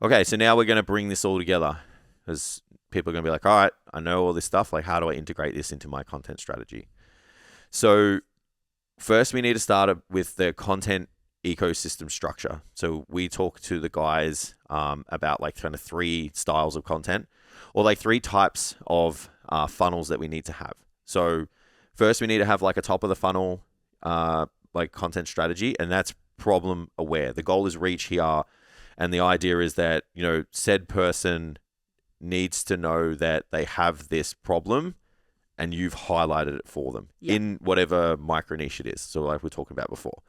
Okay, so now we're going to bring this all together because people are going to be like, all right, I know all this stuff. Like, how do I integrate this into my content strategy? So first, we need to start with the content ecosystem structure. So we talk to the guys about like kind of 3 styles of content or like 3 types of funnels that we need to have. So first, we need to have like a top of the funnel like content strategy, and that's problem aware. The goal is reach here. And the idea is that, said person needs to know that they have this problem and you've highlighted it for them in whatever micro niche it is. So like we were talking about before.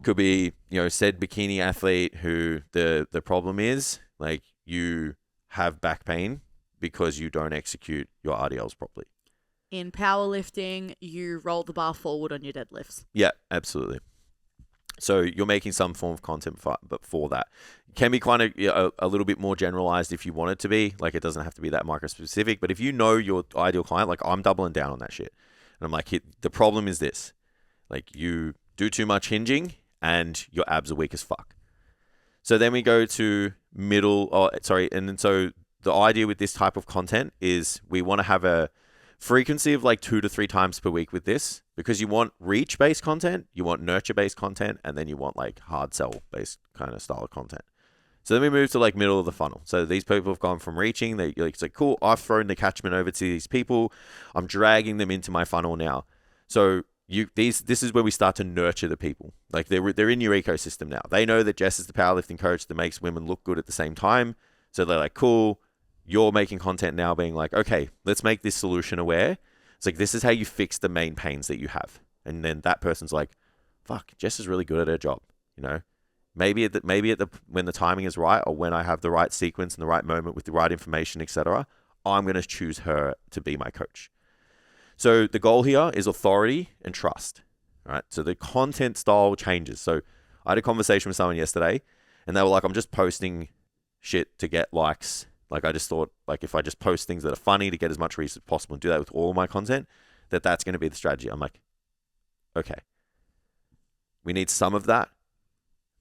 Could be, said bikini athlete who the problem is like you have back pain because you don't execute your RDLs properly. In powerlifting, you roll the bar forward on your deadlifts. Yeah, absolutely. So you're making some form of content for that. It can be kind of a little bit more generalized if you want it to be. Like, it doesn't have to be that micro specific. But if you know your ideal client, like I'm doubling down on that shit. And I'm like, the problem is this. Like, you do too much hinging and your abs are weak as fuck. So then we go to and then so the idea with this type of content is we want to have a frequency of like 2 to 3 times per week with this, because you want reach-based content, you want nurture-based content, and then you want like hard sell-based kind of style of content. So then we move to like middle of the funnel. So these people have gone from reaching, it's like, cool, I've thrown the catchment over to these people. I'm dragging them into my funnel now. So this is where we start to nurture the people. Like they're in your ecosystem now. They know that Jess is the powerlifting coach that makes women look good at the same time. So they're like, cool, you're making content now being like, okay, let's make this solution aware. It's like, this is how you fix the main pains that you have. And then that person's like, fuck, Jess is really good at her job. Maybe when the timing is right, or when I have the right sequence and the right moment with the right information, etc., I'm going to choose her to be my coach. So the goal here is authority and trust. All right. So the content style changes. So I had a conversation with someone yesterday and they were like, I'm just posting shit to get likes. Like, I just thought, like, if I just post things that are funny to get as much reach as possible and do that with all of my content, that's going to be the strategy. I'm like, okay, we need some of that.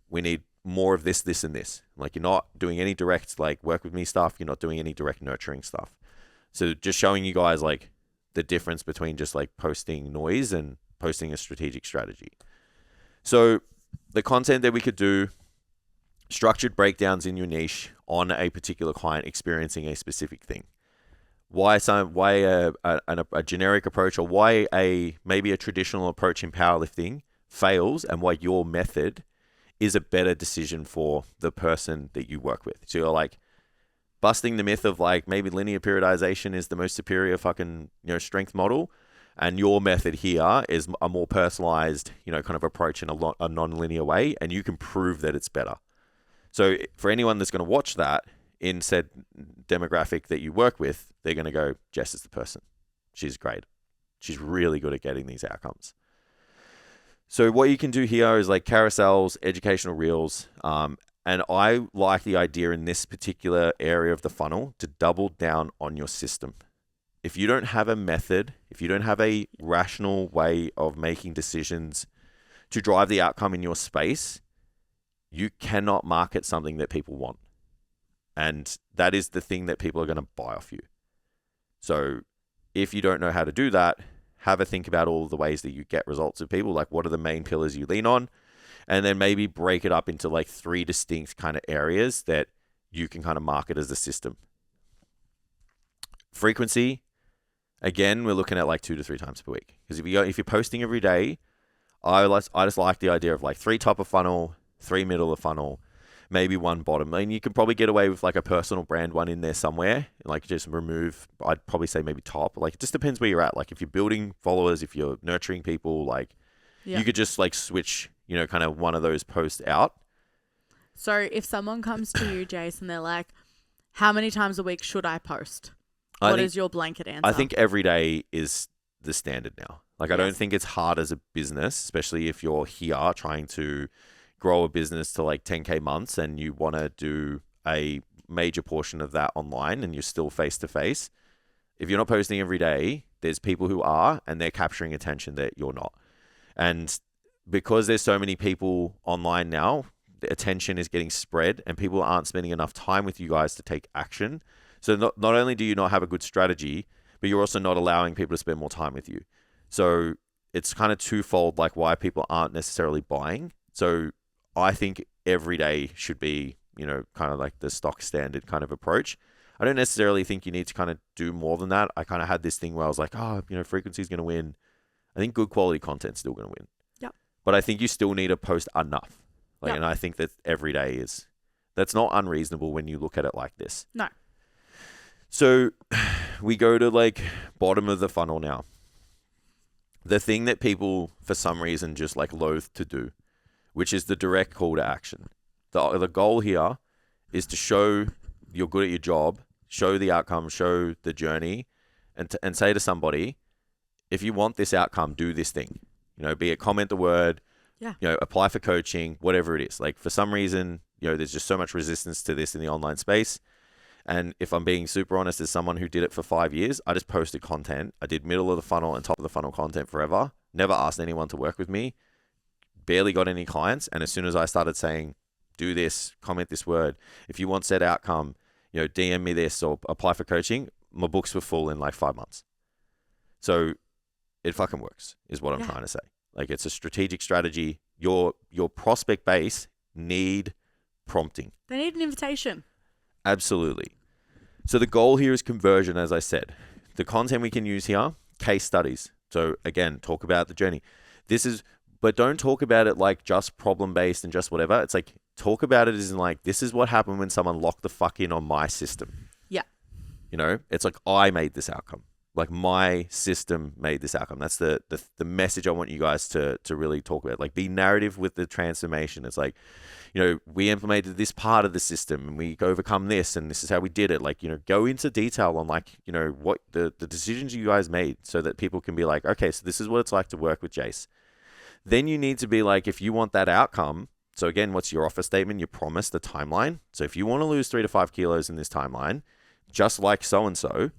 We need more of this, and this. Like, you're not doing any direct, like, work with me stuff. You're not doing any direct nurturing stuff. So just showing you guys, like, the difference between just, like, posting noise and posting a strategic strategy. So the content that we could do, structured breakdowns in your niche on a particular client experiencing a specific thing. Why a generic approach, or why maybe a traditional approach in powerlifting fails, and why your method is a better decision for the person that you work with. So you're like busting the myth of like maybe linear periodization is the most superior fucking strength model, and your method here is a more personalized kind of approach in a non-linear way, and you can prove that it's better. So for anyone that's going to watch that in said demographic that you work with, they're going to go, Jess is the person. She's great. She's really good at getting these outcomes. So what you can do here is like carousels, educational reels. And I like the idea in this particular area of the funnel to double down on your system. If you don't have a method, if you don't have a rational way of making decisions to drive the outcome in your space, you cannot market something that people want. And that is the thing that people are going to buy off you. So if you don't know how to do that, have a think about all of the ways that you get results of people. Like, what are the main pillars you lean on? And then maybe break it up into like 3 distinct kind of areas that you can kind of market as a system. Frequency, again, we're looking at like 2 to 3 times per week. Because if you're posting every day, I just like the idea of like 3 top of funnel, 3 middle of funnel, maybe 1 bottom. I mean, you can probably get away with like a personal brand one in there somewhere. Like, just remove, I'd probably say maybe top. Like, it just depends where you're at. Like, if you're building followers, if you're nurturing people, like you could just like switch, kind of one of those posts out. So if someone comes to you, Jason, they're like, how many times a week should I post? What is your blanket answer? I think every day is the standard now. Like, I don't think it's hard as a business, especially if you're here trying to grow a business to like 10K months and you want to do a major portion of that online and you're still face to face. If you're not posting every day, there's people who are, and they're capturing attention that you're not. And because there's so many people online now, the attention is getting spread and people aren't spending enough time with you guys to take action. So not only do you not have a good strategy, but you're also not allowing people to spend more time with you. So it's kind of twofold, like why people aren't necessarily buying. So I think every day should be, kind of like the stock standard kind of approach. I don't necessarily think you need to kind of do more than that. I kind of had this thing where I was like, frequency is going to win. I think good quality content's still going to win. Yep. But I think you still need to post enough. Yep. And I think that every day that's not unreasonable when you look at it like this. No. So we go to like bottom of the funnel now. The thing that people for some reason just like loathe to do, which is the direct call to action. The goal here is to show you're good at your job, show the outcome, show the journey, and say to somebody, if you want this outcome, do this thing. Be it comment the word, apply for coaching, whatever it is. Like for some reason, there's just so much resistance to this in the online space. And if I'm being super honest, as someone who did it for 5 years, I just posted content. I did middle of the funnel and top of the funnel content forever. Never asked anyone to work with me. Barely got any clients. And as soon as I started saying, do this, comment this word, if you want said outcome, DM me this or apply for coaching, my books were full in like 5 months. So it fucking works is what I'm trying to say. Like it's a strategic strategy. Your prospect base need prompting. They need an invitation. Absolutely. So the goal here is conversion, as I said. The content we can use here, case studies. So again, talk about the journey. But don't talk about it like just problem-based and just whatever. It's like, talk about it as in like, this is what happened when someone locked the fuck in on my system. Yeah. It's like, I made this outcome. Like my system made this outcome. That's the message I want you guys to really talk about. Like be narrative with the transformation. It's like, we implemented this part of the system and we overcome this and this is how we did it. Like, go into detail on like, what the decisions you guys made so that people can be like, okay, so this is what it's like to work with Jace. Then you need to be like, if you want that outcome. So again, what's your offer statement? Your promise, the timeline. So if you want to lose 3 to 5 kilos in this timeline, just like so-and-so,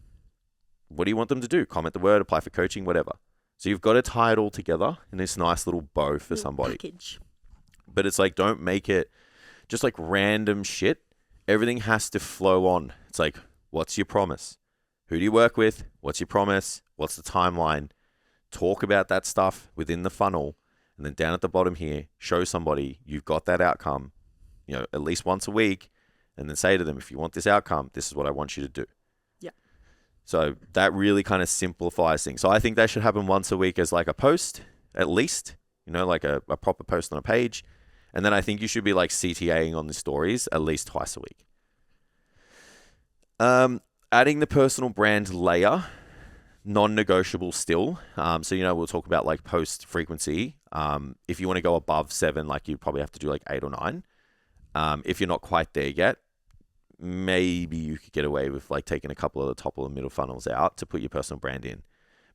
what do you want them to do? Comment the word, apply for coaching, whatever. So you've got to tie it all together in this nice little bow for somebody. Package. But it's like, don't make it just like random shit. Everything has to flow on. It's like, what's your promise? Who do you work with? What's your promise? What's the timeline? Talk about that stuff within the funnel. And then down at the bottom here, show somebody you've got that outcome, at least once a week. And then say to them, if you want this outcome, this is what I want you to do. So that really kind of simplifies things. So I think that should happen once a week as like a post, at least, like a proper post on a page. And then I think you should be like CTAing on the stories at least twice a week. Adding the personal brand layer, non-negotiable still. So, we'll talk about like post frequency. If you want to go above 7, like you probably have to do like 8 or 9. If you're not quite there yet, maybe you could get away with like taking a couple of the top or middle funnels out to put your personal brand in.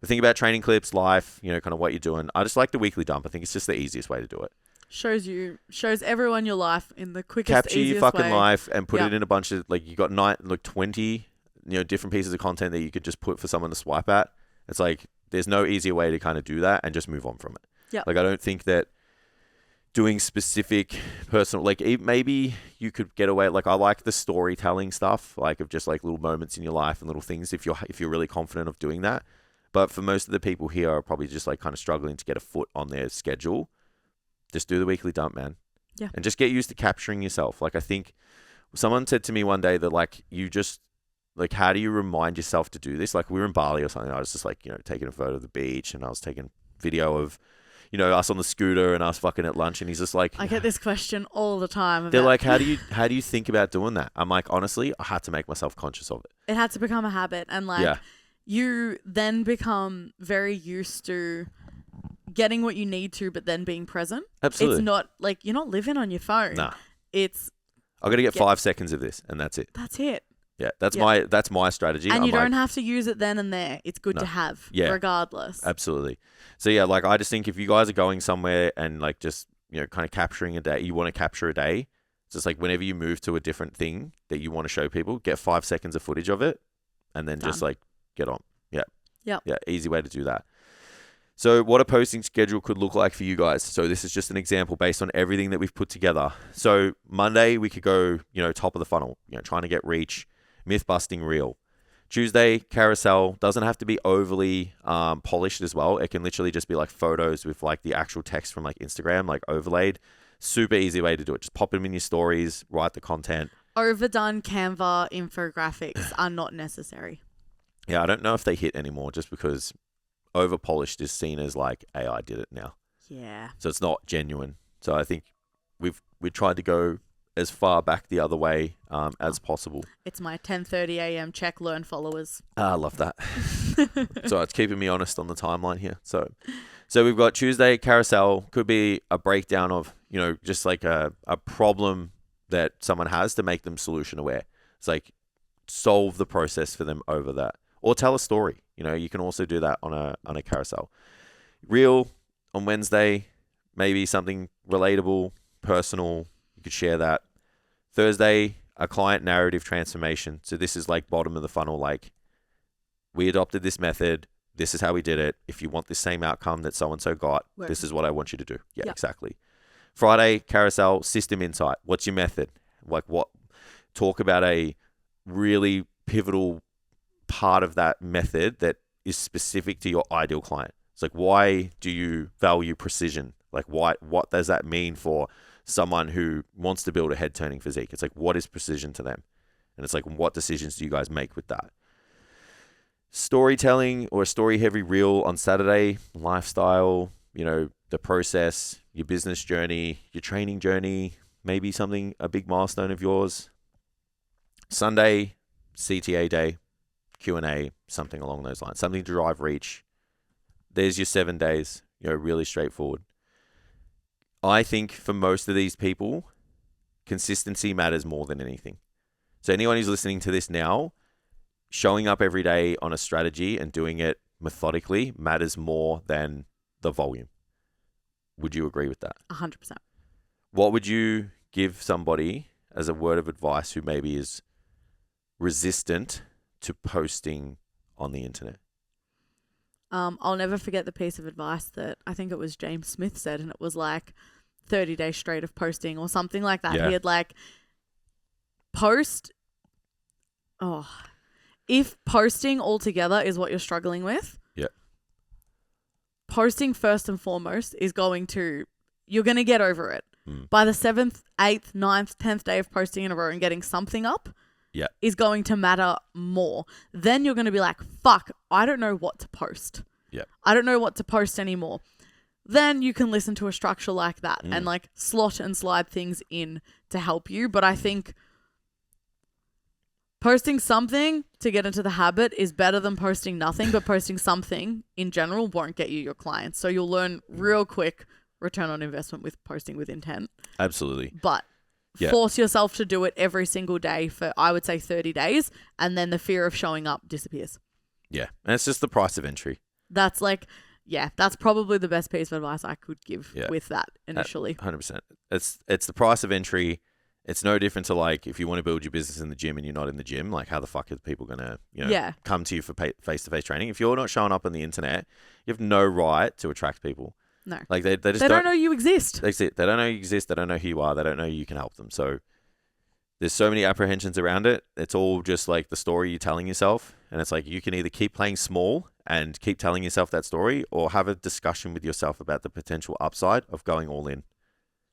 But think about training clips, life, kind of what you're doing. I just like the weekly dump. I think it's just the easiest way to do it. Shows everyone your life in the quickest, Capture easiest your fucking way. life and put it in a bunch of like, you got 20, different pieces of content that you could just put for someone to swipe at. It's like, there's no easier way to kind of do that and just move on from it. Yeah. Like, I don't think that doing specific personal, like maybe you could get away. Like I like the storytelling stuff, like of just like little moments in your life and little things if you're really confident of doing that. But for most of the people here are probably just like kind of struggling to get a foot on their schedule. Just do the weekly dump, man. Yeah. And just get used to capturing yourself. Like I think someone said to me one day that like you just like, how do you remind yourself to do this? Like we were in Bali or something. I was just like, taking a photo of the beach and I was taking video of us on the scooter and us fucking at lunch, and he's just like, I get this question all the time. They're like, how do you think about doing that? I'm like, honestly, I had to make myself conscious of it. It had to become a habit, and like you then become very used to getting what you need to, but then being present. Absolutely. It's not like you're not living on your phone. Nah. It's I got to get 5 seconds of this, and that's it. That's it. Yeah, that's my strategy. And you don't have to use it then and there. It's good to have, regardless. Absolutely. So yeah, like I just think if you guys are going somewhere and like just kind of capturing a day, you want to capture a day. It's just like whenever you move to a different thing that you want to show people, get 5 seconds of footage of it, and then just like get on. Yeah. Yeah. Yeah. Easy way to do that. So what a posting schedule could look like for you guys. So this is just an example based on everything that we've put together. So Monday, we could go, top of the funnel, trying to get reach, myth busting reel. Tuesday, carousel. Doesn't have to be overly polished as well. It can literally just be like photos with like the actual text from like Instagram, like overlaid. Super easy way to do it. Just pop them in your stories, write the content. Overdone Canva infographics are not necessary. Yeah, I don't know if they hit anymore just because over polished is seen as like AI did it now. Yeah. So it's not genuine. So I think we tried to go as far back the other way as possible. It's my 10:30 a.m. check, learn followers. I love that. So it's keeping me honest on the timeline here. So we've got Tuesday carousel. Could be a breakdown of, just like a problem that someone has to make them solution aware. It's like solve the process for them over that, or tell a story. You can also do that on a carousel. Reel on Wednesday, maybe something relatable, personal. You could share that. Thursday, a client narrative transformation. So this is like bottom of the funnel. Like, we adopted this method. This is how we did it. If you want the same outcome that so-and-so got, this is what I want you to do. Yeah, yep. Exactly. Friday, carousel, system insight. What's your method? Like what? Talk about a really pivotal part of that method that is specific to your ideal client. It's like, why do you value precision? Like, what does that mean for someone who wants to build a head-turning physique? It's like, what is precision to them? And it's like, what decisions do you guys make with that? Storytelling or a story-heavy reel on Saturday, lifestyle, the process, your business journey, your training journey, maybe something, a big milestone of yours. Sunday, CTA day, Q&A, something along those lines, something to drive reach. There's your 7 days, really straightforward. I think for most of these people, consistency matters more than anything. So anyone who's listening to this now, showing up every day on a strategy and doing it methodically matters more than the volume. Would you agree with that? 100%. What would you give somebody as a word of advice who maybe is resistant to posting on the internet? I'll never forget the piece of advice that I think it was James Smith said, and it was like 30 days straight of posting or something like that. Yeah. He had like if posting altogether is what you're struggling with, posting first and foremost is you're going to get over it. By the 7th, 8th, 9th, 10th day of posting in a row and getting something up is going to matter more. Then you're going to be like, fuck, I don't know what to post. I don't know what to post anymore. Then you can listen to a structure like that and like slot and slide things in to help you. But I think posting something to get into the habit is better than posting nothing, but posting something in general won't get you your clients. So you'll learn real quick return on investment with posting with intent. Absolutely. But force yourself to do it every single day for, I would say, 30 days, and then the fear of showing up disappears. Yeah. And it's just the price of entry. That's like, that's probably the best piece of advice I could give with that initially. 100%. It's the price of entry. It's no different to like if you want to build your business in the gym and you're not in the gym, like how the fuck are people going to, come to you for face-to-face training? If you're not showing up on the internet, you have no right to attract people. No. Like they just don't know you exist. That's it. They don't know you exist. They don't know who you are. They don't know you can help them. So there's so many apprehensions around it. It's all just like the story you're telling yourself. And it's like you can either keep playing small and keep telling yourself that story or have a discussion with yourself about the potential upside of going all in.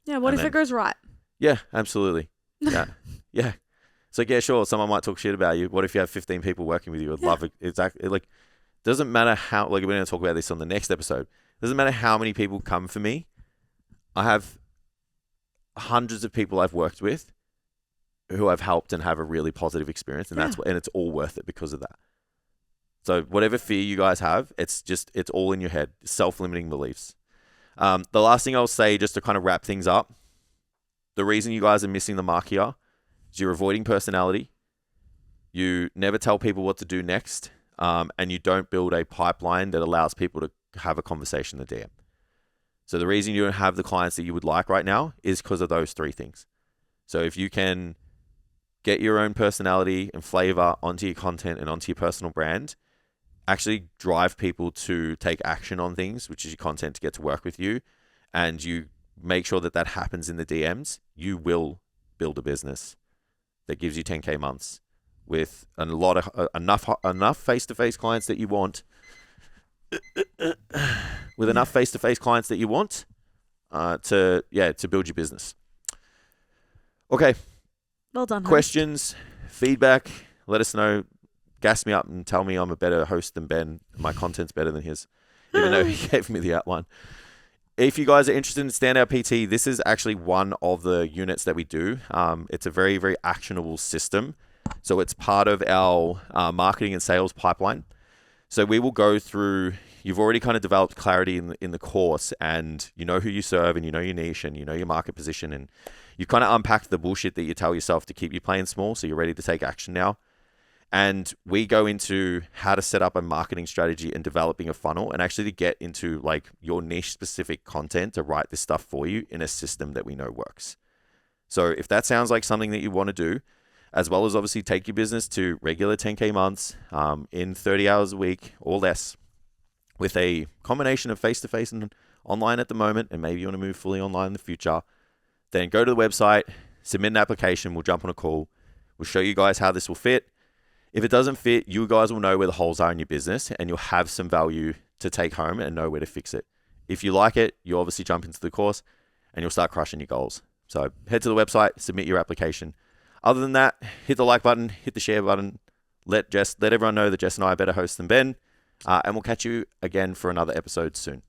Yeah, what if it goes right? Yeah, absolutely. Yeah. Yeah. It's like, yeah, sure, someone might talk shit about you. What if you have 15 people working with you? I'd love it. Exactly. Like, doesn't matter how, like, we're going to talk about this on the next episode. Doesn't matter how many people come for me. I have hundreds of people I've worked with who I've helped and have a really positive experience. And and it's all worth it because of that. So whatever fear you guys have, it's all in your head. Self-limiting beliefs. The last thing I'll say, just to kind of wrap things up, the reason you guys are missing the mark here is you're avoiding personality. You never tell people what to do next. And you don't build a pipeline that allows people to have a conversation in the DM. So the reason you don't have the clients that you would like right now is because of those three things. So if you can get your own personality and flavor onto your content and onto your personal brand actually drive people to take action on things, which is your content to get to work with you, and you make sure that that happens in the DMs, you will build a business that gives you 10K months with a lot of enough face-to-face clients that you want. With enough face-to-face clients that you want to build your business. Okay. Well done. Questions, feedback, let us know. Gas me up and tell me I'm a better host than Ben. My content's better than his, even though he gave me the outline. If you guys are interested in Standout PT, this is actually one of the units that we do. It's a very, very actionable system. So it's part of our marketing and sales pipeline. So we will go through, you've already kind of developed clarity in the course, and you know who you serve, and you know your niche, and you know your market position, and you kind of unpacked the bullshit that you tell yourself to keep you playing small, so you're ready to take action now. And we go into how to set up a marketing strategy and developing a funnel, and actually to get into like your niche specific content to write this stuff for you in a system that we know works. So if that sounds like something that you want to do, as well as obviously take your business to regular 10K months in 30 hours a week or less, with a combination of face-to-face and online at the moment, and maybe you want to move fully online in the future, then go to the website, submit an application, we'll jump on a call, we'll show you guys how this will fit. If it doesn't fit, you guys will know where the holes are in your business, and you'll have some value to take home and know where to fix it. If you like it, you obviously jump into the course and you'll start crushing your goals. So head to the website, submit your application. Other than that, hit the like button, hit the share button, let everyone know that Jess and I are better hosts than Ben, and we'll catch you again for another episode soon.